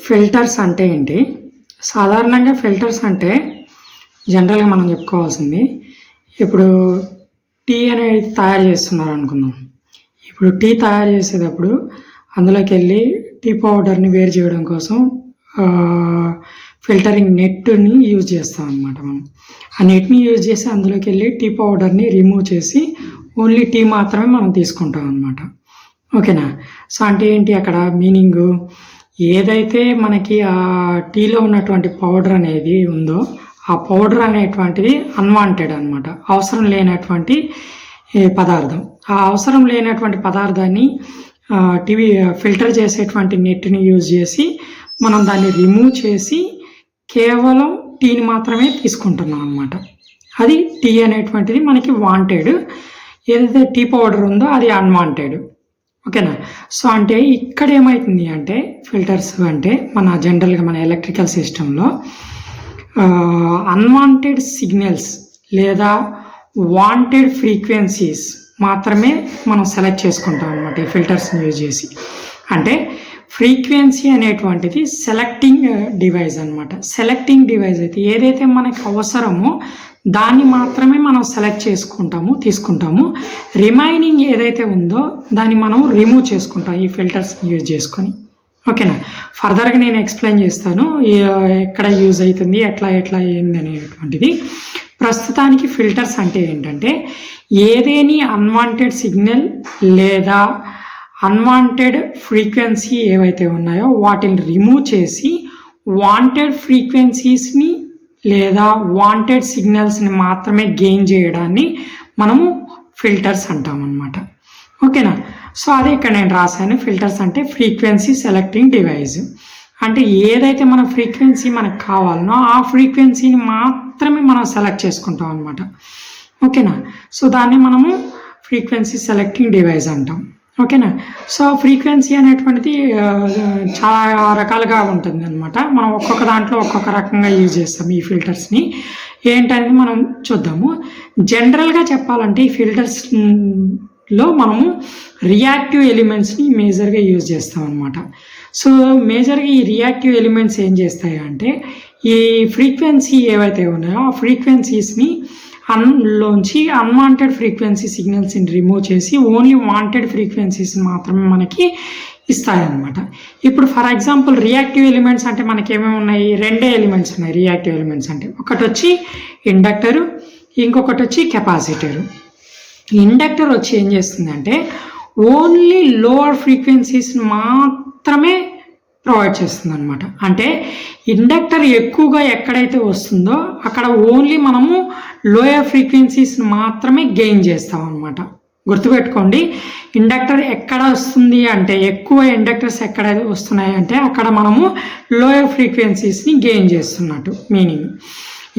Filters అంటే ఏంటి? సాధారణంగా ఫిల్టర్స్ అంటే జనరల్‌గా మనం చెప్పుకోవాల్సింది, ఇప్పుడు టీ అనేది తయారు చేస్తున్నారు అనుకుందాం. ఇప్పుడు టీ తయారు చేసేటప్పుడు అందులోకెళ్ళి టీ పౌడర్‌ని వేరు చేయడం కోసం ఫిల్టరింగ్ నెట్‌ని యూజ్ చేస్తామనమాట మనం. ఆ నెట్‌ని యూజ్ చేసి అందులోకెళ్ళి టీ పౌడర్‌ని రిమూవ్ చేసి ఓన్లీ టీ మాత్రమే మనం తీసుకుంటాం అనమాట. ఓకేనా? సో, అంటే ఏంటి అక్కడ మీనింగు? ఏదైతే మనకి ఆ టీలో ఉన్నటువంటి పౌడర్ అనేది ఉందో, ఆ పౌడర్ అనేటువంటిది అన్‌వాంటెడ్ అనమాట. అవసరం లేనటువంటి పదార్థం. ఆ అవసరం లేనటువంటి పదార్థాన్ని ఫిల్టర్ చేసేటువంటి నెట్‌ని యూజ్ చేసి మనం దాన్ని రిమూవ్ చేసి కేవలం టీని మాత్రమే తీసుకుంటున్నాం అనమాట. అది టీ అనేటువంటిది మనకి వాంటెడ్. ఏదైతే టీ పౌడర్ ఉందో అది అన్‌వాంటెడ్. ఓకేనా? సో, అంటే ఇక్కడ ఏమైతుంది అంటే ఫిల్టర్స్ అంటే జనరల్‌గా మన ఎలక్ట్రికల్ సిస్టంలో అన్‌వాంటెడ్ సిగ్నల్స్ లేదా వాంటెడ్ ఫ్రీక్వెన్సీస్ మాత్రమే మనం సెలెక్ట్ చేసుకుంటాం అనమాట ఈ ఫిల్టర్స్ని యూజ్ చేసి. అంటే ఫ్రీక్వెన్సీ అనేటువంటిది సెలెక్టింగ్ డివైస్ అనమాట. సెలెక్టింగ్ డివైస్ అయితే ఏదైతే మనకు అవసరమో దాన్ని మాత్రమే మనం సెలెక్ట్ తీసుకుంటాము. రిమైనింగ్ ఏదైతే ఉందో దాన్ని మనం రిమూవ్ చేసుకుంటాం ఈ ఫిల్టర్స్ని యూజ్ చేసుకొని. ఓకేనా? ఫర్దర్గా నేను ఎక్స్ప్లెయిన్ చేస్తాను ఎక్కడ యూజ్ అవుతుంది, ఎట్లా ఏంది అనేటువంటిది. ప్రస్తుతానికి ఫిల్టర్స్ అంటే ఏంటంటే ఏదేని అన్వాంటెడ్ సిగ్నల్ లేదా అన్వాంటెడ్ ఫ్రీక్వెన్సీ ఏవైతే ఉన్నాయో వాటిని రిమూవ్ చేసి వాంటెడ్ ఫ్రీక్వెన్సీస్ని లేదా వాంటెడ్ సిగ్నల్స్ని మాత్రమే గెయిన్ చేయడాన్ని మనము ఫిల్టర్స్ అంటాం అన్నమాట. ఓకేనా? సో, అదే ఇక్కడ నేను రాశాను. ఫిల్టర్స్ అంటే ఫ్రీక్వెన్సీ సెలెక్టింగ్ డివైస్. అంటే ఏదైతే మన ఫ్రీక్వెన్సీ మనకు కావాలనో ఆ ఫ్రీక్వెన్సీని మాత్రమే మనం సెలెక్ట్ చేసుకుంటాం అనమాట. ఓకేనా? సో, దాన్ని మనము ఫ్రీక్వెన్సీ సెలెక్టింగ్ డివైస్ అంటాం. ఓకేనా? సో, ఫ్రీక్వెన్సీ అనేటువంటిది చాలా రకాలుగా ఉంటుంది అనమాట. మనం ఒక్కొక్క దాంట్లో ఒక్కొక్క రకంగా యూజ్ చేస్తాం ఈ ఫిల్టర్స్ని. ఏంటనేది మనం చూద్దాము. జనరల్గా చెప్పాలంటే ఈ ఫిల్టర్స్లో మనము రియాక్టివ్ ఎలిమెంట్స్ని మేజర్గా యూజ్ చేస్తాం అనమాట. సో, మేజర్గా ఈ రియాక్టివ్ ఎలిమెంట్స్ ఏం చేస్తాయి అంటే ఈ ఫ్రీక్వెన్సీ ఏవైతే ఉన్నాయో ఆ ఫ్రీక్వెన్సీస్ని లోంచి అన్వాంటెడ్ ఫ్రీక్వెన్సీ సిగ్నల్స్ని రిమూవ్ చేసి ఓన్లీ వాంటెడ్ ఫ్రీక్వెన్సీస్ని మాత్రమే మనకి ఇస్తాయన్నమాట. ఇప్పుడు ఫర్ ఎగ్జాంపుల్ రియాక్టివ్ ఎలిమెంట్స్ అంటే మనకి ఏమేమి ఉన్నాయి? రెండే ఎలిమెంట్స్ ఉన్నాయి రియాక్టివ్ ఎలిమెంట్స్ అంటే. ఒకటి వచ్చి ఇండక్టరు, ఇంకొకటి వచ్చి కెపాసిటరు. ఇండక్టర్ వచ్చి ఏం చేస్తుందంటే ఓన్లీ లోవర్ ఫ్రీక్వెన్సీస్ని మాత్రమే ప్రొవైడ్ చేస్తుంది అనమాట. అంటే ఇండక్టర్ ఎక్కువగా ఎక్కడైతే వస్తుందో అక్కడ ఓన్లీ మనము లోయర్ ఫ్రీక్వెన్సీస్ని మాత్రమే గెయిన్ చేస్తాం అనమాట. గుర్తుపెట్టుకోండి, ఇండక్టర్ ఎక్కడ వస్తుంది అంటే ఎక్కువ ఇండక్టర్స్ ఎక్కడ వస్తున్నాయి అంటే అక్కడ మనము లోయర్ ఫ్రీక్వెన్సీస్ని గెయిన్ చేస్తున్నట్టు మీనింగ్.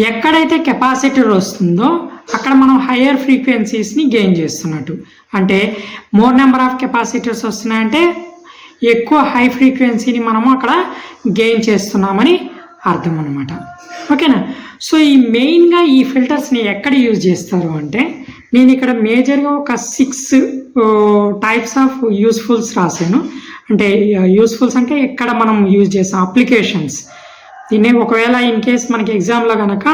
ఎక్కడైతే కెపాసిటర్ వస్తుందో అక్కడ మనం హయ్యర్ ఫ్రీక్వెన్సీస్ని గెయిన్ చేస్తున్నట్టు. అంటే మోర్ నెంబర్ ఆఫ్ కెపాసిటర్స్ వస్తున్నాయంటే ఎక్కువ హై ఫ్రీక్వెన్సీని మనము అక్కడ గెయిన్ చేస్తున్నామని అర్థం అనమాట. ఓకేనా? సో, ఈ మెయిన్గా ఈ ఫిల్టర్స్ని ఎక్కడ యూజ్ చేస్తారు అంటే నేను ఇక్కడ మేజర్గా ఒక 6 టైప్స్ ఆఫ్ యూస్ఫుల్స్ రాశాను. అంటే యూస్ఫుల్స్ అంటే ఎక్కడ మనం యూజ్ చేస్తాం అప్లికేషన్స్. దీన్ని ఒకవేళ ఇన్ కేస్ మనకి ఎగ్జామ్లో కనుక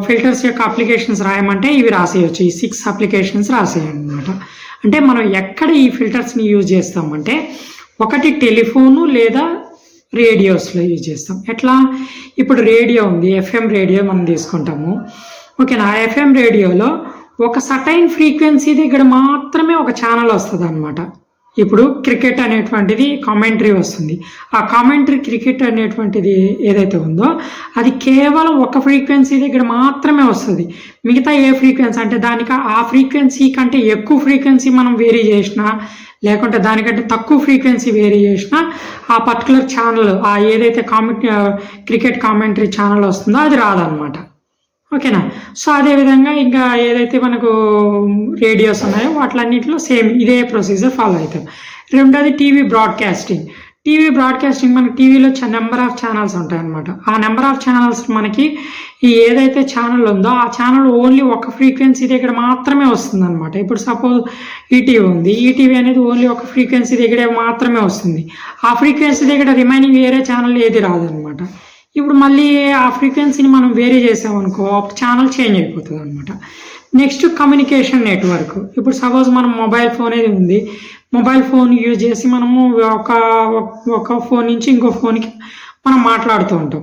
ఫిల్టర్స్ యొక్క అప్లికేషన్స్ రాయమంటే ఇవి రాసేయచ్చు. ఈ 6 అప్లికేషన్స్ రాసేయండి అనమాట. అంటే మనం ఎక్కడ ఈ ఫిల్టర్స్ని యూజ్ చేస్తామంటే ఒకటి టెలిఫోను లేదా రేడియోస్లో యూజ్ చేస్తాం. ఎట్లా? ఇప్పుడు రేడియో ఉంది, FM రేడియో మనం తీసుకుంటాము. ఓకేనా? ఆ FM రేడియోలో ఒక సర్టైన్ ఫ్రీక్వెన్సీ దగ్గర మాత్రమే ఒక ఛానల్ వస్తుంది అనమాట. ఇప్పుడు క్రికెట్ అనేటువంటిది కామెంటరీ వస్తుంది. ఆ కామెంటరీ క్రికెట్ అనేటువంటిది ఏదైతే ఉందో అది కేవలం ఒక ఫ్రీక్వెన్సీ దగ్గర మాత్రమే వస్తుంది. మిగతా ఏ ఫ్రీక్వెన్సీ అంటే దానికి ఆ ఫ్రీక్వెన్సీ కంటే ఎక్కువ ఫ్రీక్వెన్సీ మనం వేరీ చేసినా లేకుంటే దానికంటే తక్కువ ఫ్రీక్వెన్సీ వేరీ చేసినా ఆ పర్టికులర్ ఛానల్ ఆ ఏదైతే క్రికెట్ కామెంటరీ ఛానల్ వస్తుందో అది రాదనమాట. ఓకేనా? సో, అదేవిధంగా ఇంకా ఏదైతే మనకు రేడియోస్ ఉన్నాయో వాటిలన్నింటిలో సేమ్ ఇదే ప్రొసీజర్ ఫాలో అవుతాం. రెండోది టీవీ బ్రాడ్కాస్టింగ్. టీవీ బ్రాడ్కాస్టింగ్ మనకి టీవీలో నెంబర్ ఆఫ్ ఛానల్స్ ఉంటాయి అనమాట. ఆ నెంబర్ ఆఫ్ ఛానల్స్ మనకి ఈ ఏదైతే ఛానల్ ఉందో ఆ ఛానల్ ఓన్లీ ఒక ఫ్రీక్వెన్సీ దగ్గర మాత్రమే వస్తుంది అనమాట. ఇప్పుడు సపోజ్ ఈటీవీ ఉంది, ఈటీవీ అనేది ఓన్లీ ఒక ఫ్రీక్వెన్సీ దగ్గర మాత్రమే వస్తుంది. ఆ ఫ్రీక్వెన్సీ దగ్గర రిమైనింగ్ వేరే ఛానల్ ఏది రాదనమాట. ఇప్పుడు మళ్ళీ ఆ ఫ్రీక్వెన్సీని మనం వేరే చేసామనుకో ఛానల్ చేంజ్ అయిపోతుంది అనమాట. Next communication network. ఇప్పుడు సపోజ్ మనం మొబైల్ ఫోన్ అనేది ఉంది, మొబైల్ ఫోన్ యూజ్ చేసి మనము ఒక ఫోన్ నుంచి ఇంకో ఫోన్కి మనం మాట్లాడుతూ ఉంటాం.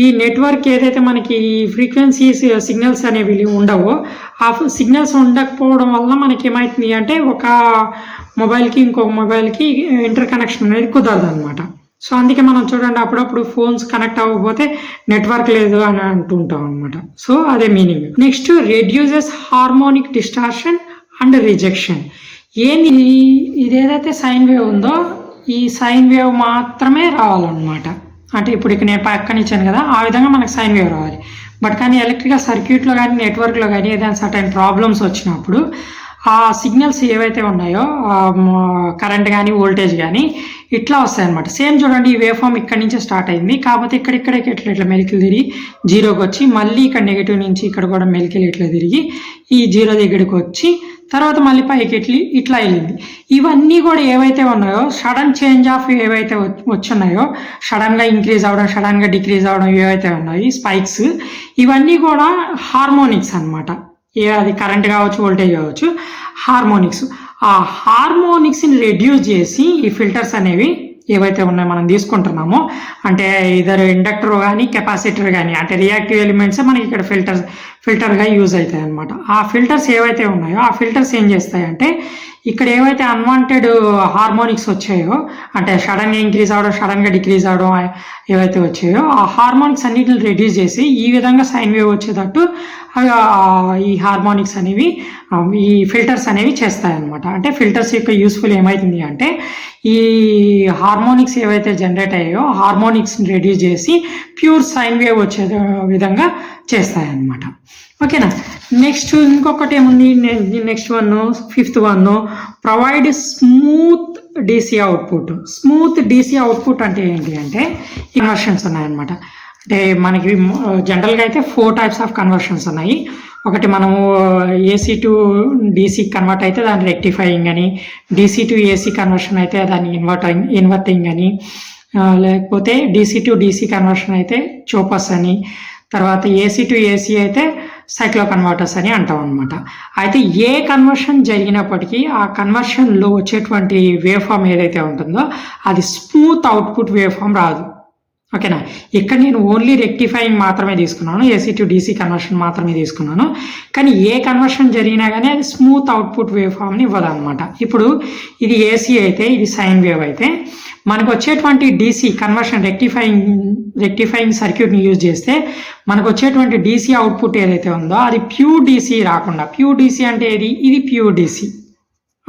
ఈ నెట్వర్క్ ఏదైతే మనకి ఫ్రీక్వెన్సీస్ సిగ్నల్స్ అనేవి ఉండవో, ఆ సిగ్నల్స్ ఉండకపోవడం వల్ల మనకి ఏమవుతుంది అంటే ఒక మొబైల్కి ఇంకొక మొబైల్కి ఇంటర్ కనెక్షన్ అనేది కుదరదు అనమాట. సో అందుకే మనం చూడండి అప్పుడప్పుడు ఫోన్స్ కనెక్ట్ అవ్వకపోతే నెట్వర్క్ లేదు అని అంటుంటాం అనమాట. సో అదే meaning. Next reduces harmonic distortion and rejection. ఏంది ఇదేదైతే సైన్ వేవ్ ఉందో ఈ సైన్ వేవ్ మాత్రమే రావాలన్నమాట. అంటే ఇప్పుడు ఇక్కడ నేను పక్కన ఇచ్చాను కదా, ఆ విధంగా మనకు సైన్ వేవ్ రావాలి. బట్ కానీ ఎలక్ట్రికల్ సర్క్యూట్లో కానీ నెట్వర్క్లో కానీ ఏదైనా సర్టైన్ ప్రాబ్లమ్స్ వచ్చినప్పుడు ఆ సిగ్నల్స్ ఏవైతే ఉన్నాయో కరెంట్ కానీ వోల్టేజ్ కానీ ఇట్లా వస్తాయి అనమాట. సేమ్ చూడండి, ఈ వేవ్ ఫామ్ ఇక్కడ నుంచే స్టార్ట్ అయింది, కాకపోతే ఇక్కడికి ఇట్లా మెలికలు తిరిగి జీరోకి వచ్చి మళ్ళీ ఇక్కడ నెగిటివ్ నుంచి ఇక్కడ కూడా మెలికలు ఇట్లా తిరిగి ఈ జీరో దగ్గరికి వచ్చి తర్వాత మళ్ళీ పైకి ఇట్లా వెళ్ళింది. ఇవన్నీ కూడా ఏవైతే ఉన్నాయో సడన్ చేంజ్ ఆఫ్ ఏవైతే వచ్చున్నాయో, సడన్గా ఇంక్రీజ్ అవ్వడం సడన్గా డిక్రీజ్ అవ్వడం ఏవైతే ఉన్నాయో స్పైక్స్, ఇవన్నీ కూడా హార్మోనిక్స్ అనమాట. అది కరెంట్ కావచ్చు వోల్టేజ్ కావచ్చు, హార్మోనిక్స్. ఆ హార్మోనిక్స్ని రెడ్యూస్ చేసి ఈ ఫిల్టర్స్ అనేవి ఏవైతే ఉన్నాయో మనం తీసుకుంటున్నామో, అంటే ఇద్దరు ఇండక్టర్ కానీ కెపాసిటర్ కానీ అంటే రియాక్టివ్ ఎలిమెంట్స్ మనకి ఇక్కడ ఫిల్టర్గా యూజ్ అవుతాయి అనమాట. ఆ ఫిల్టర్స్ ఏవైతే ఉన్నాయో ఆ ఫిల్టర్స్ ఏం చేస్తాయంటే ఇక్కడ ఏవైతే అన్వాంటెడ్ హార్మోనిక్స్ వచ్చాయో, అంటే సడన్గా ఇంక్రీజ్ అవడం సడన్గా డిక్రీజ్ అవడం ఏవైతే వచ్చాయో ఆ హార్మోనిక్స్ అన్నిటిని రెడ్యూస్ చేసి ఈ విధంగా సైన్ వేవ్ వచ్చేటట్టు ఈ హార్మోనిక్స్ అనేవి ఈ ఫిల్టర్స్ అనేవి చేస్తాయన్నమాట. అంటే ఫిల్టర్స్ యొక్క యూస్ఫుల్ ఏమవుతుంది అంటే ఈ హార్మోనిక్స్ ఏవైతే జనరేట్ అయ్యాయో హార్మోనిక్స్ని రెడ్యూస్ చేసి ప్యూర్ సైన్ వేవ్ వచ్చే విధంగా చేస్తాయన్నమాట. ఓకేనా. నెక్స్ట్ ఇంకొకటి ఏముంది, next fifth one provide smooth DC output. Smooth DC output అంటే ఏంటి అంటే కన్వర్షన్స్ ఉన్నాయన్నమాట. అంటే మనకి జనరల్గా అయితే 4 టైప్స్ ఆఫ్ కన్వర్షన్స్ ఉన్నాయి. ఒకటి మనము ఏసీ టు డీసీ కన్వర్ట్ అయితే దాన్ని రెక్టిఫైయింగ్ అని, డీసీ టు ఏసీ కన్వర్షన్ అయితే దాన్ని ఇన్వర్టింగ్ అని, లేకపోతే డీసీ టు డీసీ కన్వర్షన్ అయితే చోపస్ అని, తర్వాత ఏసీ టు ఏసీ అయితే సైక్లో కన్వర్టర్స్ అని అంటాం అనమాట. అయితే ఏ కన్వర్షన్ జరిగినప్పటికీ ఆ కన్వర్షన్లో వచ్చేటువంటి వేవ్ ఫామ్ ఏదైతే ఉంటుందో అది స్మూత్ అవుట్పుట్ వేవ్ ఫామ్ రాదు. ఓకేనా. ఇక్కడ నేను ఓన్లీ రెక్టిఫైయింగ్ మాత్రమే తీసుకున్నాను, ఏసీ టు డీసీ కన్వర్షన్ మాత్రమే తీసుకున్నాను. కానీ ఏ కన్వర్షన్ జరిగినా కానీ అది స్మూత్ అవుట్పుట్ వేవ్ ఫామ్ని ఇవ్వదు అనమాట. ఇప్పుడు ఇది ఏసీ అయితే ఇది సైన్ వేవ్ అయితే మనకు వచ్చేటువంటి డీసీ కన్వర్షన్ రెక్టిఫైయింగ్ సర్క్యూట్ని యూజ్ చేస్తే మనకు వచ్చేటువంటి డీసీ అవుట్పుట్ ఏదైతే ఉందో అది ప్యూర్ డీసీ రాకుండా, ప్యూర్ డీసీ అంటే ఇది ప్యూర్ డీసీ.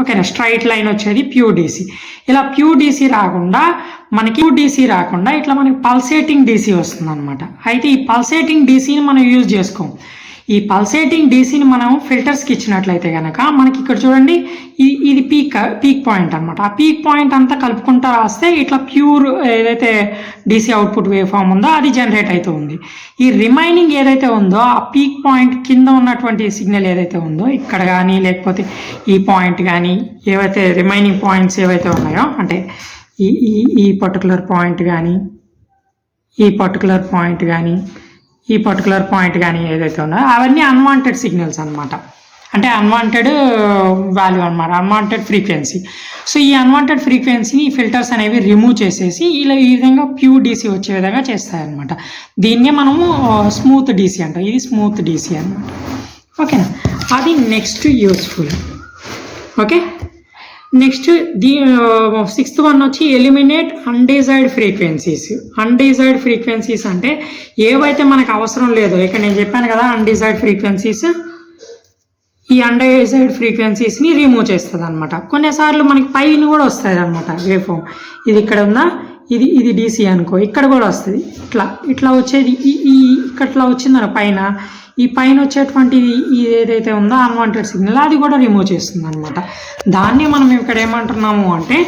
ఓకేనా. స్ట్రైట్ లైన్ వచ్చేది ప్యూర్ డీసీ. ఇలా ప్యూర్ డీసీ రాకుండా ఇట్లా మనకి పల్సేటింగ్ డీసీ వస్తుంది అనమాట. అయితే ఈ పల్సేటింగ్ డీసీని మనం యూజ్ చేసుకోం. ఈ పల్సేటింగ్ డీసీని మనం ఫిల్టర్స్కి ఇచ్చినట్లయితే కనుక మనకి ఇక్కడ చూడండి ఇది పీక్ పాయింట్ అనమాట. ఆ పీక్ పాయింట్ అంతా కలుపుకుంటా రాస్తే ఇట్లా ప్యూర్ ఏదైతే డీసీ అవుట్పుట్ వేవ్ ఫామ్ ఉందో అది జనరేట్ అవుతూ ఉంది. ఈ రిమైనింగ్ ఏదైతే ఉందో ఆ పీక్ పాయింట్ కింద ఉన్నటువంటి సిగ్నల్ ఏదైతే ఉందో ఇక్కడ కానీ లేకపోతే ఈ పాయింట్ కానీ ఏవైతే రిమైనింగ్ పాయింట్స్ ఏవైతే ఉన్నాయో, అంటే ఈ పర్టికులర్ పాయింట్ కానీ ఈ పర్టికులర్ పాయింట్ కానీ ఏదైతే ఉన్నాయో అవన్నీ అన్వాంటెడ్ సిగ్నల్స్ అనమాట. అంటే అన్వాంటెడ్ వాల్యూ అనమాట, అన్వాంటెడ్ ఫ్రీక్వెన్సీ. సో ఈ అన్వాంటెడ్ ఫ్రీక్వెన్సీని ఈ ఫిల్టర్స్ అనేవి రిమూవ్ చేసేసి ఇలా ఈ విధంగా ప్యూర్ డీసీ వచ్చే విధంగా చేస్తాయన్నమాట. దీన్నే మనము స్మూత్ డీసీ అంటాం. ఇది స్మూత్ డీసీ అనమాట. ఓకేనా. అది next useful. Okay. Next sixth one వచ్చి eliminate undesired frequencies. Undesired frequencies అంటే ఏవైతే మనకు అవసరం లేదో, ఇక్కడ నేను చెప్పాను కదా అన్డిజైర్డ్ ఫ్రీక్వెన్సీస్, ఈ అన్డిజైర్డ్ ఫ్రీక్వెన్సీస్ని రిమూవ్ చేస్తుంది అనమాట. కొన్నిసార్లు మనకి పైన కూడా వస్తుంది అనమాట వేవ్ ఫామ్. ఇది ఇక్కడ ఉందా, ఇది DC అనుకో, ఇక్కడ కూడా వస్తుంది, ఇట్లా వచ్చేది ఇట్లా వచ్చిందను పైన, ఈ పైన వచ్చేటువంటిది ఇది ఏదైతే ఉందో అన్వాంటెడ్ సిగ్నల్ అది కూడా రిమూవ్ చేస్తుంది అనమాట. దాన్ని మనం ఇక్కడ ఏమంటున్నాము అంటే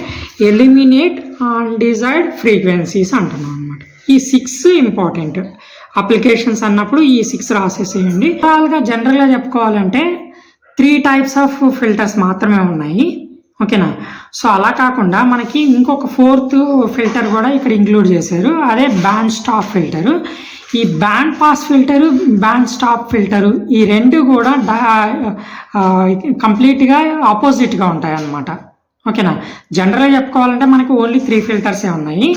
ఎలిమినేట్ అన్డిజైర్డ్ ఫ్రీక్వెన్సీస్ అంటున్నాం అనమాట. ఈ 6 ఇంపార్టెంట్ అప్లికేషన్స్ అన్నప్పుడు ఈ 6 రాసేసేయండి. జనరల్గా చెప్పుకోవాలంటే 3 టైప్స్ ఆఫ్ ఫిల్టర్స్ మాత్రమే ఉన్నాయి, ఓకేనా. సో అలా కాకుండా మనకి ఇంకొక 4th ఫిల్టర్ కూడా ఇక్కడ ఇంక్లూడ్ చేశారు, అదే బ్యాండ్ స్టాప్ ఫిల్టరు. ఈ band pass filter, band stop filter ఈ రెండు కూడా కంప్లీట్గా ఆపోజిట్గా ఉంటాయి అన్నమాట, ఓకేనా. జనరల్గా చెప్పుకోవాలంటే మనకి ఓన్లీ 3 ఫిల్టర్సే ఉన్నాయి.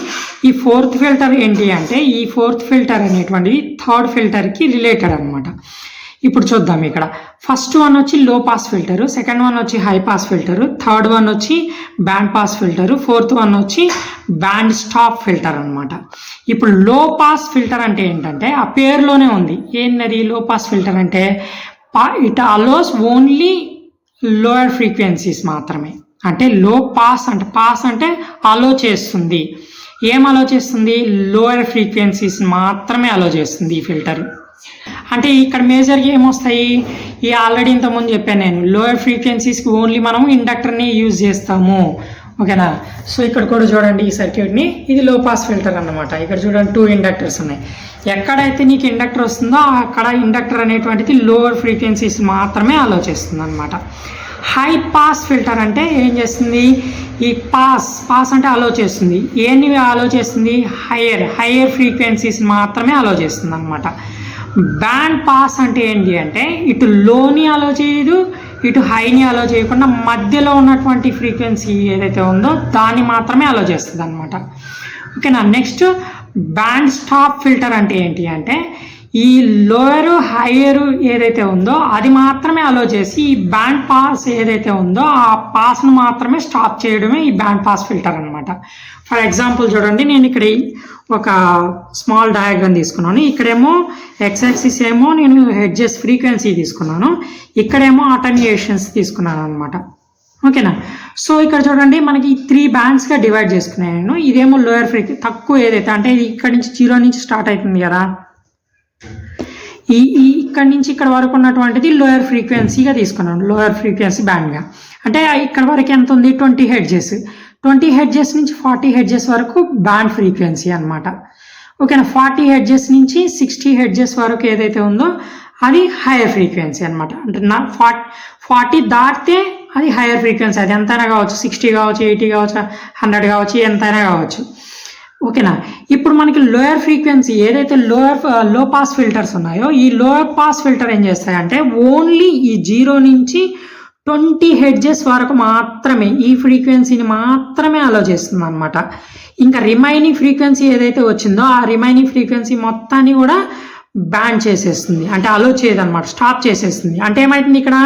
ఈ 4th ఫిల్టర్ ఏంటి అంటే ఈ 4th ఫిల్టర్ అనేటువంటిది 3rd ఫిల్టర్కి రిలేటెడ్ అనమాట. ఇప్పుడు చూద్దాం. ఇక్కడ ఫస్ట్ వన్ వచ్చి low pass filter, second one వచ్చి high pass filter, third one వచ్చి band pass filter, 4th one వచ్చి బ్యాండ్ స్టాప్ ఫిల్టర్ అనమాట. ఇప్పుడు లో పాస్ ఫిల్టర్ అంటే ఏంటంటే ఆ పేరులోనే ఉంది, ఏంటది లో పాస్ ఫిల్టర్ అంటే it allows only lower frequencies మాత్రమే. అంటే లో పాస్ అంటే పాస్ అంటే అలో చేస్తుంది, ఏం అలో చేస్తుంది, లోయర్ ఫ్రీక్వెన్సీస్ మాత్రమే అలో చేస్తుంది ఈ ఫిల్టర్. అంటే ఇక్కడ మేజర్గా ఏమొస్తాయి, ఈ ఆల్రెడీ ఇంతకుముందు చెప్పాను నేను, లోయర్ ఫ్రీక్వెన్సీస్కి ఓన్లీ మనం ఇండక్టర్ని యూజ్ చేస్తాము, ఓకేనా. సో ఇక్కడ కూడా చూడండి ఈ సర్క్యూట్ని, ఇది లో పాస్ ఫిల్టర్ అన్నమాట. ఇక్కడ చూడండి 2 ఇండక్టర్స్ ఉన్నాయి. ఎక్కడైతే నీకు ఇండక్టర్ వస్తుందో అక్కడ ఇండక్టర్ అనేటువంటిది లోవర్ ఫ్రీక్వెన్సీస్ మాత్రమే అలో చేస్తుంది అనమాట. హై పాస్ ఫిల్టర్ అంటే ఏం చేస్తుంది, ఈ పాస్ అంటే అలో చేస్తుంది, ఏమి అలో చేస్తుంది, హయ్యర్ ఫ్రీక్వెన్సీస్ మాత్రమే అలో చేస్తుంది అనమాట. బ్యాండ్ పాస్ అంటే ఏంటి అంటే ఇటు లోని అలో చేయదు, ఇటు హైని అలో చేయకుండా మధ్యలో ఉన్నటువంటి ఫ్రీక్వెన్సీ ఏదైతే ఉందో దాన్ని మాత్రమే అలో చేస్తుంది అనమాట, ఓకేనా. నెక్స్ట్ బ్యాండ్ స్టాప్ ఫిల్టర్ అంటే ఏంటి అంటే ఈ లోయర్ హయ్యర్ ఏదైతే ఉందో అది మాత్రమే అలో చేసి ఈ బ్యాండ్ పాస్ ఏదైతే ఉందో ఆ పాస్ను మాత్రమే స్టాప్ చేయడమే ఈ బ్యాండ్ పాస్ ఫిల్టర్ అనమాట. ఫర్ ఎగ్జాంపుల్ చూడండి, నేను ఇక్కడ ఒక స్మాల్ డయాగ్రామ్ తీసుకున్నాను. ఇక్కడేమో ఎక్స్-యాక్సిస్ ఏమో నేను హెడ్జెస్ ఫ్రీక్వెన్సీ తీసుకున్నాను, ఇక్కడేమో అటెన్యుయేషన్స్ తీసుకున్నాను అనమాట, ఓకేనా. సో ఇక్కడ చూడండి మనకి 3 బ్యాండ్స్గా డివైడ్ చేసుకున్నాను. ఇదేమో లోయర్ ఫ్రీక్వెన్సీ తక్కువ ఏదైతే అంటే ఇది ఇక్కడ నుంచి 0 నుంచి స్టార్ట్ అవుతుంది కదా, ఇక్కడ నుంచి ఇక్కడ వరకు ఉన్నటువంటిది లోయర్ ఫ్రీక్వెన్సీగా తీసుకున్నాను, లోయర్ ఫ్రీక్వెన్సీ బ్యాండ్గా. అంటే ఇక్కడ వరకు ఎంత ఉంది, 20 హెడ్జెస్. 20 హెడ్జెస్ నుంచి 40 హెడ్జెస్ వరకు బ్యాండ్ ఫ్రీక్వెన్సీ అనమాట, ఓకేనా. 40 హెడ్జెస్ నుంచి 60 హెడ్జెస్ వరకు ఏదైతే ఉందో అది హైయర్ ఫ్రీక్వెన్సీ అనమాట. అంటే 40 దాటితే అది హైయర్ ఫ్రీక్వెన్సీ, అది ఎంతైనా కావచ్చు, 60 కావచ్చు, 80 కావచ్చు, 100 కావచ్చు, ఎంతైనా కావచ్చు, ఓకేనా. ఇప్పుడు మనకి లోయర్ ఫ్రీక్వెన్సీ ఏదైతే లో పాస్ ఫిల్టర్స్ ఉన్నాయో ఈ లోయర్ పాస్ ఫిల్టర్ ఏం చేస్తాయంటే ఓన్లీ ఈ 0 నుంచి 20 హెడ్జెస్ వరకు మాత్రమే ఈ ఫ్రీక్వెన్సీని మాత్రమే అలో చేస్తుంది అనమాట. ఇంకా రిమైనింగ్ ఫ్రీక్వెన్సీ ఏదైతే వచ్చిందో ఆ రిమైనింగ్ ఫ్రీక్వెన్సీ మొత్తాన్ని కూడా బ్యాన్ చేసేస్తుంది, అంటే అలో చేయదన్నమాట, స్టాప్ చేసేస్తుంది. అంటే ఏమవుతుంది, ఇక్కడ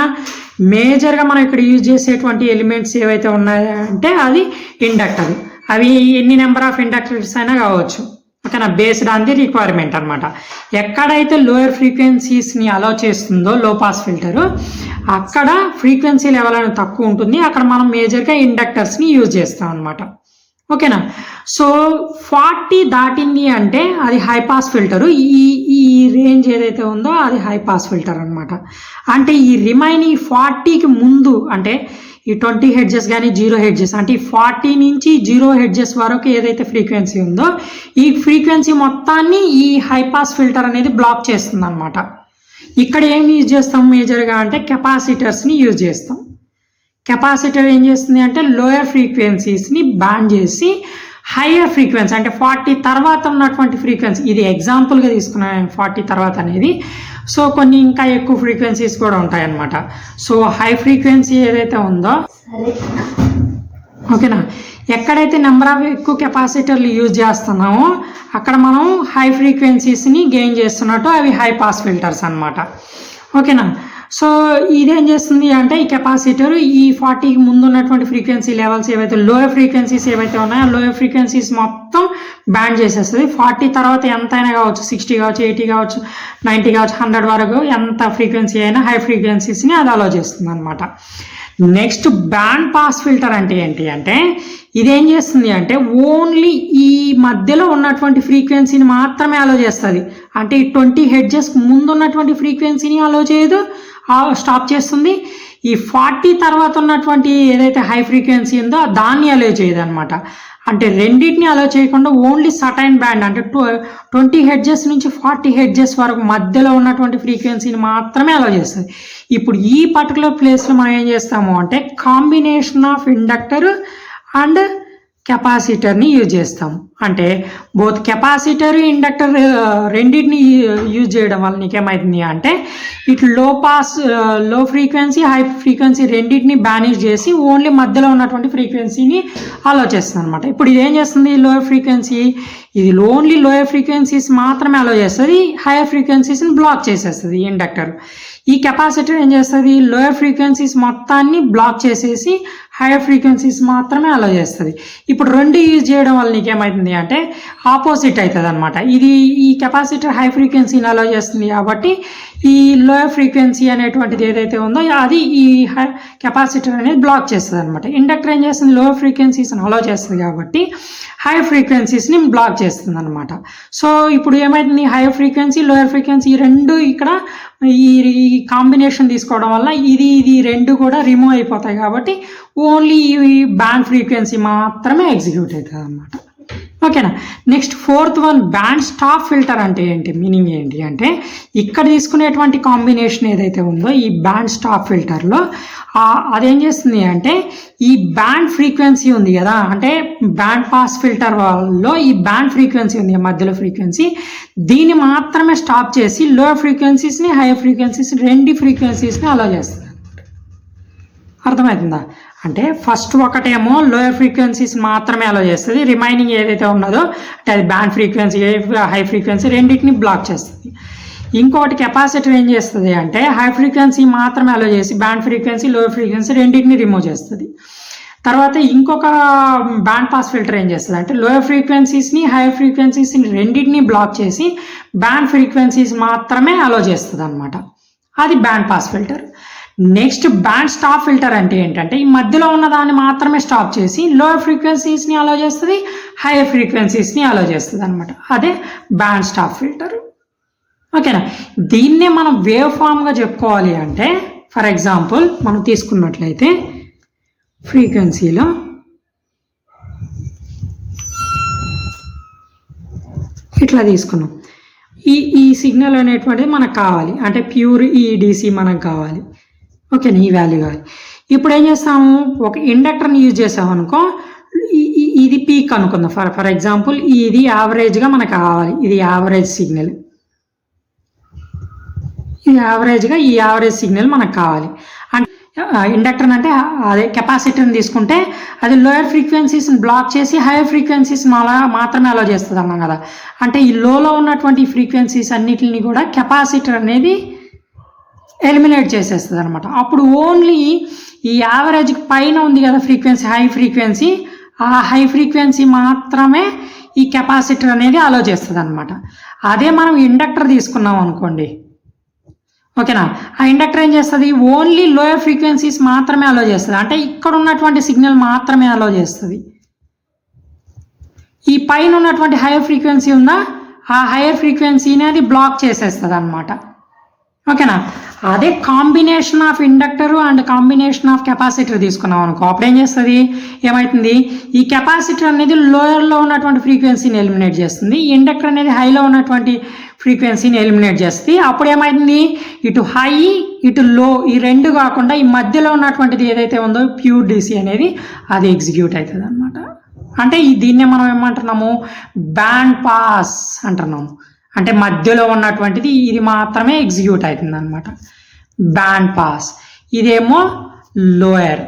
మేజర్గా మనం ఇక్కడ యూజ్ చేసేటువంటి ఎలిమెంట్స్ ఏవైతే ఉన్నాయంటే అది ఇండక్టర్. అవి ఎన్ని నెంబర్ ఆఫ్ ఇండక్టర్స్ అయినా కావచ్చు, ఓకేనా, బేస్డ్ ఆన్ ది రిక్వైర్మెంట్ అనమాట. ఎక్కడైతే లోయర్ ఫ్రీక్వెన్సీస్ని అలో చేస్తుందో లో పాస్ ఫిల్టరు అక్కడ ఫ్రీక్వెన్సీ లెవెల్ అనేది తక్కువ ఉంటుంది, అక్కడ మనం మేజర్గా ఇండక్టర్స్ని యూజ్ చేస్తాం అనమాట, ఓకేనా. సో 40 దాటింది అంటే అది హై పాస్ ఫిల్టరు, ఈ రేంజ్ ఏదైతే ఉందో అది హై పాస్ ఫిల్టర్ అనమాట. అంటే ఈ రిమైనింగ్ 40కి ముందు అంటే ఈ 20 హెడ్జెస్ కానీ 0 హెడ్జెస్ అంటే 40 నుంచి 0 హెడ్జెస్ వరకు ఏదైతే ఫ్రీక్వెన్సీ ఉందో ఈ ఫ్రీక్వెన్సీ మొత్తాన్ని ఈ హై పాస్ ఫిల్టర్ అనేది బ్లాక్ చేస్తుంది అనమాట. ఇక్కడ ఏం యూజ్ చేస్తాం మేజర్గా అంటే కెపాసిటర్స్ని యూజ్ చేస్తాం. కెపాసిటర్ ఏం చేస్తుంది అంటే లోయర్ ఫ్రీక్వెన్సీస్ని బ్యాన్ చేసి హయ్యర్ ఫ్రీక్వెన్సీ అంటే 40 తర్వాత ఉన్నటువంటి ఫ్రీక్వెన్సీ, ఇది ఎగ్జాంపుల్గా తీసుకున్నాను 40 తర్వాత అనేది. సో కొన్ని ఇంకా ఎక్కువ ఫ్రీక్వెన్సీస్ కూడా ఉంటాయన్నమాట. సో హై ఫ్రీక్వెన్సీ ఏదైతే ఉందో ఓకేనా, ఎక్కడైతే నెంబర్ ఆఫ్ ఎక్కువ కెపాసిటర్లు యూజ్ చేస్తున్నామో అక్కడ మనం హై ఫ్రీక్వెన్సీస్ని గెయిన్ చేస్తున్నట్టు అవి హై పాస్ ఫిల్టర్స్ అనమాట, ఓకేనా. సో ఇదేం చేస్తుంది అంటే ఈ కెపాసిటర్ ఈ 40కి ముందు ఉన్నటువంటి ఫ్రీక్వెన్సీ లెవెల్స్ ఏవైతే లోయర్ ఫ్రీక్వెన్సీస్ ఏవైతే ఉన్నాయో లోయర్ ఫ్రీక్వెన్సీస్ మొత్తం బ్యాన్ చేసేస్తుంది. 40 తర్వాత ఎంతైనా కావచ్చు, 60 కావచ్చు, 80 కావచ్చు, 90 కావచ్చు, 100 వరకు ఎంత ఫ్రీక్వెన్సీ అయినా హై ఫ్రీక్వెన్సీస్ని అది అలో చేస్తుంది అనమాట. నెక్స్ట్ బ్యాండ్ పాస్ ఫిల్టర్ అంటే ఏంటి అంటే ఇదేం చేస్తుంది అంటే ఓన్లీ ఈ మధ్యలో ఉన్నటువంటి ఫ్రీక్వెన్సీని మాత్రమే అలో చేస్తుంది. అంటే ఈ 20 హెర్ట్జ్ ముందు ఉన్నటువంటి ఫ్రీక్వెన్సీని అలో చేయదు, స్టాప్ చేస్తుంది. ఈ 40 తర్వాత ఉన్నటువంటి ఏదైతే హై ఫ్రీక్వెన్సీ ఉందో దాన్ని అలో చేయదు అనమాట. అంటే రెండింటిని అలో చేయకుండా ఓన్లీ సటైన్ బ్యాండ్ అంటే 20 హెర్ట్జ్ నుంచి 40 హెర్ట్జ్ వరకు మధ్యలో ఉన్నటువంటి ఫ్రీక్వెన్సీని మాత్రమే అలో చేస్తుంది. ఇప్పుడు ఈ పర్టికులర్ ప్లేస్లో మనం ఏం చేస్తాము అంటే కాంబినేషన్ ఆఫ్ ఇండక్టర్ అండ్ కెపాసిటర్ని యూజ్ చేస్తాము. అంటే బోత్ కెపాసిటర్ ఇండక్టర్ రెండింటిని యూజ్ చేయడం వల్ల నీకేమవుతుంది అంటే ఇటు లో ఫ్రీక్వెన్సీ హై ఫ్రీక్వెన్సీ రెండింటిని బ్యానిష్ చేసి ఓన్లీ మధ్యలో ఉన్నటువంటి ఫ్రీక్వెన్సీని అలో చేస్తుంది అనమాట. ఇప్పుడు ఇది ఏం చేస్తుంది, లోయర్ ఫ్రీక్వెన్సీ ఇది ఓన్లీ లోయర్ ఫ్రీక్వెన్సీస్ మాత్రమే అలో చేస్తుంది, హైయర్ ఫ్రీక్వెన్సీస్ని బ్లాక్ చేసేస్తుంది ఈ ఇండక్టర్. ఈ కెపాసిటర్ ఏం చేస్తుంది, లోయర్ ఫ్రీక్వెన్సీస్ మొత్తాన్ని బ్లాక్ చేసేసి హైయర్ ఫ్రీక్వెన్సీస్ మాత్రమే అలో చేస్తుంది. ఇప్పుడు రెండు యూజ్ చేయడం వల్ల నీకేమవుతుంది అంటే ఆపోజిట్ అవుతుంది అనమాట. ఈ కెపాసిటర్ హై ఫ్రీక్వెన్సీని అలో చేస్తుంది కాబట్టి ఈ లోయర్ ఫ్రీక్వెన్సీ అనేటువంటిది ఏదైతే ఉందో అది ఈ కెపాసిటర్ అనేది బ్లాక్ చేస్తుంది అనమాట. ఇండక్టర్ ఏం చేస్తుంది, లోయర్ ఫ్రీక్వెన్సీస్ని అలో చేస్తుంది కాబట్టి హై ఫ్రీక్వెన్సీస్ని బ్లాక్ చేస్తుంది అనమాట. సో ఇప్పుడు ఏమైతుంది, హైయర్ ఫ్రీక్వెన్సీ లోయర్ ఫ్రీక్వెన్సీ ఈ రెండు ఇక్కడ ఈ కాంబినేషన్ తీసుకోవడం వల్ల ఇది రెండు కూడా రిమూవ్ అయిపోతాయి కాబట్టి ఓన్లీ ఈ బ్యాండ్ ఫ్రీక్వెన్సీ మాత్రమే ఎగ్జిక్యూట్ అవుతుంది అనమాట. ఓకేనా. Next fourth one band stop filter అంటే ఏంటి, మీనింగ్ ఏంటి అంటే ఇక్కడ తీసుకునేటువంటి కాంబినేషన్ ఏదైతే ఉందో ఈ బ్యాండ్ స్టాప్ ఫిల్టర్లో అదేం చేస్తుంది అంటే ఈ బ్యాండ్ ఫ్రీక్వెన్సీ ఉంది కదా, అంటే బ్యాండ్ పాస్ ఫిల్టర్ లో ఈ బ్యాండ్ ఫ్రీక్వెన్సీ ఉంది మధ్యలో ఫ్రీక్వెన్సీ, దీన్ని మాత్రమే స్టాప్ చేసి లోయర్ ఫ్రీక్వెన్సీస్ని హైయర్ ఫ్రీక్వెన్సీస్ రెండు ఫ్రీక్వెన్సీస్ని అలో చేస్తుంది. అర్థమవుతుందా అంటే ఫస్ట్ ఒకటేమో లోయర్ ఫ్రీక్వెన్సీస్ మాత్రమే అలో చేస్తుంది, రిమైనింగ్ ఏదైతే ఉన్నదో అంటే అది బ్యాండ్ ఫ్రీక్వెన్సీ హై ఫ్రీక్వెన్సీ రెండింటిని బ్లాక్ చేస్తుంది. ఇంకొకటి కెపాసిటర్ ఏం చేస్తుంది అంటే హై ఫ్రీక్వెన్సీ మాత్రమే అలో చేసి బ్యాండ్ ఫ్రీక్వెన్సీ లోయర్ ఫ్రీక్వెన్సీ రెండింటిని రిమూవ్ చేస్తుంది. తర్వాత ఇంకొక బ్యాండ్ పాస్ ఫిల్టర్ ఏం చేస్తుంది అంటే లోయర్ ఫ్రీక్వెన్సీస్ని హైయర్ ఫ్రీక్వెన్సీస్ని రెండింటిని బ్లాక్ చేసి బ్యాండ్ ఫ్రీక్వెన్సీస్ మాత్రమే అలో చేస్తుంది అనమాట. అది band pass filter. Next band stop filter అంటే ఏంటంటే ఈ మధ్యలో ఉన్న దాన్ని మాత్రమే స్టాప్ చేసి లోయర్ ఫ్రీక్వెన్సీస్ని అలో చేస్తుంది, హైయర్ ఫ్రీక్వెన్సీస్ని అలో చేస్తుంది అనమాట. అదే బ్యాండ్ స్టాప్ ఫిల్టర్. ఓకేనా. దీన్నే మనం వేవ్ ఫామ్గా చెప్పుకోవాలి అంటే ఫర్ ఎగ్జాంపుల్ మనం తీసుకున్నట్లయితే ఫ్రీక్వెన్సీలో ఇట్లా తీసుకున్నాం, ఈ సిగ్నల్ అనేటువంటిది మనకు కావాలి అంటే ప్యూర్ ఈడిసి మనకు కావాలి. ఓకేనా, ఈ వాల్యూ కావాలి. ఇప్పుడు ఏం చేస్తాము, ఒక ఇండక్టర్ని యూజ్ చేసాము అనుకో, ఇది పీక్ అనుకుందాం. ఫర్ ఎగ్జాంపుల్ ఇది యావరేజ్గా మనకు కావాలి, ఇది యావరేజ్ సిగ్నల్, ఇది యావరేజ్గా ఈ యావరేజ్ సిగ్నల్ మనకు కావాలి. అంటే ఇండక్టర్ అంటే అదే కెపాసిటర్ని తీసుకుంటే అది లోయర్ ఫ్రీక్వెన్సీస్ని బ్లాక్ చేసి హైయర్ ఫ్రీక్వెన్సీస్ మాత్రమే అలో చేస్తుంది అన్నాం కదా. అంటే ఈ లోలో ఉన్నటువంటి ఫ్రీక్వెన్సీస్ అన్నిటిని కూడా కెపాసిటర్ అనేది ఎలిమినేట్ చేసేస్తుంది అనమాట. అప్పుడు ఓన్లీ ఈ యావరేజ్ పైన ఉంది కదా ఫ్రీక్వెన్సీ హై ఫ్రీక్వెన్సీ, ఆ హై ఫ్రీక్వెన్సీ మాత్రమే ఈ కెపాసిటర్ అనేది అలో చేస్తుంది అనమాట. అదే మనం ఇండక్టర్ తీసుకున్నాం అనుకోండి, ఓకేనా, ఆ ఇండక్టర్ ఏం చేస్తుంది, ఓన్లీ లోయర్ ఫ్రీక్వెన్సీస్ మాత్రమే అలో చేస్తుంది. అంటే ఇక్కడ ఉన్నటువంటి సిగ్నల్ మాత్రమే అలో చేస్తుంది. ఈ పైన ఉన్నటువంటి హైయర్ ఫ్రీక్వెన్సీ ఉందా, ఆ హైయర్ ఫ్రీక్వెన్సీని అది బ్లాక్ చేసేస్తుంది అనమాట. ఓకేనా. అదే combination of inductor and combination of capacitor తీసుకున్నాం అనుకో, అప్పుడు ఏం చేస్తుంది, ఏమవుతుంది, ఈ కెపాసిటర్ అనేది లోయర్లో ఉన్నటువంటి ఫ్రీక్వెన్సీని ఎలిమినేట్ చేస్తుంది, ఈ ఇండక్టర్ అనేది హైలో ఉన్నటువంటి ఫ్రీక్వెన్సీని ఎలిమినేట్ చేస్తుంది. అప్పుడు ఏమవుతుంది, ఇటు హై ఇటు లో ఈ రెండు కాకుండా ఈ మధ్యలో ఉన్నటువంటిది ఏదైతే ఉందో ప్యూర్ డిసి అనేది అది ఎగ్జిక్యూట్ అవుతుంది అనమాట. అంటే దీన్నే మనం ఏమంటున్నాము, బ్యాండ్ పాస్ అంటున్నాము. అంటే మధ్యలో ఉన్నటువంటిది ఇది మాత్రమే ఎగ్జిక్యూట్ అవుతుంది అనమాట, బ్యాండ్ పాస్. ఇదేమో లోయర్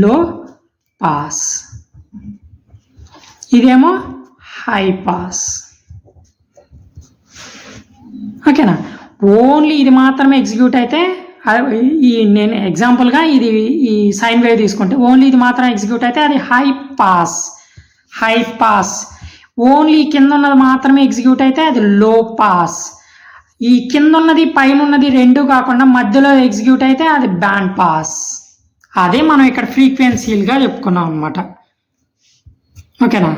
లో పాస్, ఇదేమో హై పాస్. ఓకేనా. ఓన్లీ ఇది మాత్రమే ఎగ్జిక్యూట్ అయితే నేను ఎగ్జాంపుల్గా ఈ సైన్ వేవ్ తీసుకుంటే ఓన్లీ ఇది మాత్రం ఎగ్జిక్యూట్ అయితే అది హై పాస్. ఓన్లీ కింద ఉన్నది మాత్రమే ఎగ్జిక్యూట్ అయితే అది లో పాస్. ఈ కింద ఉన్నది పైన ఉన్నది రెండు కాకుండా మధ్యలో ఎగ్జిక్యూట్ అయితే అది బ్యాండ్ పాస్. అదే మనం ఇక్కడ ఫ్రీక్వెన్సీలుగా చెప్పుకున్నాం అనమాట. ఓకేనా,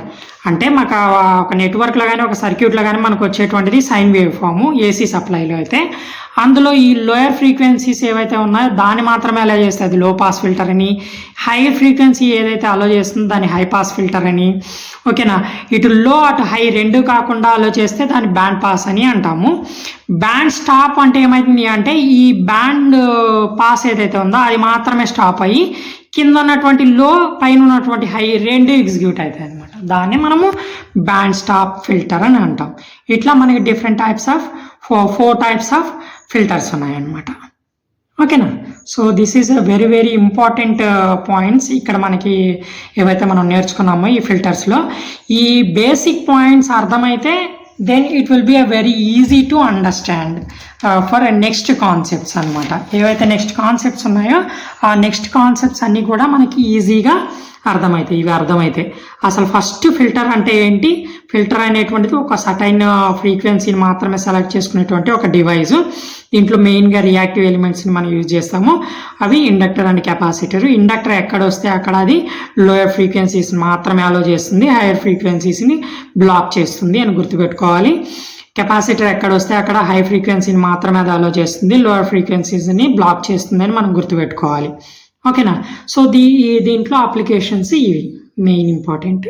అంటే మాకు ఒక నెట్వర్క్లో కానీ ఒక సర్క్యూట్లో కానీ మనకు వచ్చేటువంటిది సైన్ వేవ్ ఫాము ఏసీ సప్లైలో అయితే, అందులో ఈ లోయర్ ఫ్రీక్వెన్సీస్ ఏవైతే ఉన్నాయో దాన్ని మాత్రమే అలో చేస్తుంది అది లో పాస్ ఫిల్టర్ అని, హై ఫ్రీక్వెన్సీ ఏదైతే అలో చేస్తుందో దాన్ని హై పాస్ ఫిల్టర్ అని. ఓకేనా, ఇటు లో అటు హై రెండు కాకుండా అలో చేస్తే దాన్ని బ్యాండ్ పాస్ అని అంటాము. బ్యాండ్ స్టాప్ అంటే ఏమైతుంది అంటే ఈ బ్యాండ్ పాస్ ఏదైతే ఉందో అది మాత్రమే స్టాప్ అయ్యి కింద ఉన్నటువంటి లో పైన ఉన్నటువంటి హై రెండు ఎగ్జిక్యూట్ అవుతాయి అనమాట. దాన్ని మనము బ్యాండ్ స్టాప్ ఫిల్టర్ అని అంటాం. ఇట్లా మనకి different types of four types of filters ఉన్నాయన్నమాట. ఓకేనా, so this is a very very important points ఇక్కడ మనకి ఏవైతే మనం నేర్చుకున్నామో ఈ ఫిల్టర్స్లో. ఈ బేసిక్ పాయింట్స్ అర్థమైతే then it will be a very easy to understand for next concepts అనమాట. ఏవైతే నెక్స్ట్ కాన్సెప్ట్స్ ఉన్నాయో ఆ నెక్స్ట్ కాన్సెప్ట్స్ అన్నీ కూడా మనకి ఈజీగా అర్థమవుతాయి. ఇవి అర్థమైతే అసలు ఫస్ట్ ఫిల్టర్ అంటే ఏంటి, ఫిల్టర్ అనేటువంటిది ఒక సటైన్ ఫ్రీక్వెన్సీని మాత్రమే సెలెక్ట్ చేసుకునేటువంటి ఒక డివైస్. దీంట్లో మెయిన్గా రియాక్టివ్ ఎలిమెంట్స్ని మనం యూజ్ చేస్తాము. అవి ఇండక్టర్ అండ్ కెపాసిటర్. ఇండక్టర్ ఎక్కడ వస్తే అక్కడ అది లోయర్ ఫ్రీక్వెన్సీస్ని మాత్రమే అలో చేస్తుంది, హైయర్ ఫ్రీక్వెన్సీస్ని బ్లాక్ చేస్తుంది అని గుర్తుపెట్టుకోవాలి. కెపాసిటర్ ఎక్కడ వస్తే అక్కడ హై ఫ్రీక్వెన్సీని మాత్రమే అది అలో చేస్తుంది, లోయర్ ఫ్రీక్వెన్సీస్ని బ్లాక్ చేస్తుంది అని మనం గుర్తుపెట్టుకోవాలి. ఓకేనా, సో దీంట్లో అప్లికేషన్స్ ఇవి మెయిన్ ఇంపార్టెంట్.